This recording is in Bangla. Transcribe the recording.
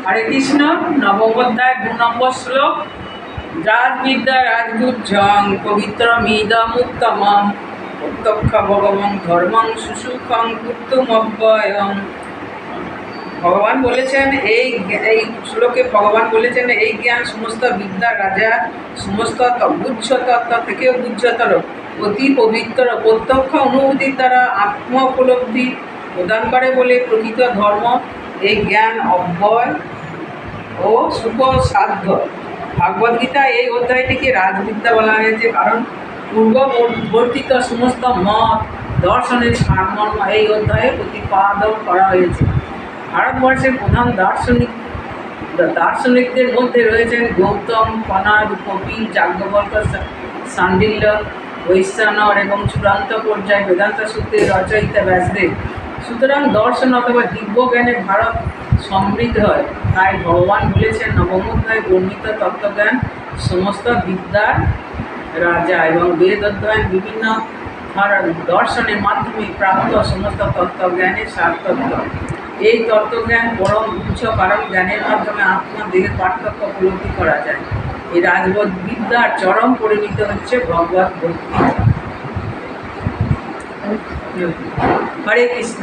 হরে কৃষ্ণ। নবম অধ্যায় 2 নম্বর শ্লোক। রাজবিদ্যা রাজগুজ্জং পবিত্রমিদমুত্তমং প্রত্যক্ষ ভগবং ধর্মং সুসুখং কুর্তুমব্যয়ং। ভগবান বলেছেন এই শ্লোকে ভগবান বলেছেন এই জ্ঞান সমস্ত বিদ্যা রাজা সমস্ত গুচ্ছ তত্ত্ব থেকেও গুচ্ছতর, অতি পবিত্র, প্রত্যক্ষ অনুভূতির দ্বারা আত্ম উপলব্ধি প্রদান করে বলে প্রকৃত ধর্ম। এই জ্ঞান অব্যয় ও সুখসাধ্য। ভাগবদ্গীতা এই অধ্যায়টিকে রাজবিদ্যা বলা হয়েছে কারণ পূর্ববর্তিত সমস্ত মত দর্শনের সারমর্ম এই অধ্যায়ে প্রতিপাদন করা হয়েছে। ভারতবর্ষের প্রধান দার্শনিকদের মধ্যে রয়েছেন গৌতম, কনাদ, কপিল, যাজ্ঞবল্ক্য, শাণ্ডিল্য, বৈশ্বানর এবং চূড়ান্ত পর্যায়ে বেদান্ত সূত্রের রচয়িতা ব্যাসদেব। সুতরাং দর্শন অথবা দিব্য জ্ঞানে ভারত সমৃদ্ধ হয়। তাই ভগবান বলেছেন নবম অধ্যায়ে বর্ণিত তত্ত্বজ্ঞান সমস্ত বিদ্যার রাজা এবং বেদ অধ্যয়ন বিভিন্ন দর্শনের মাধ্যমে প্রাপ্ত সমস্ত তত্ত্বজ্ঞানের সারতত্ত্ব। এই তত্ত্বজ্ঞান পরম উচ্চ, কারণ জ্ঞানের মাধ্যমে আত্মদেহের পার্থক্য উপলব্ধি করা যায়। এই রাজবিদ্যার চরম পরিণত হচ্ছে ভগবত ভক্তি। হরে কৃষ্ণ।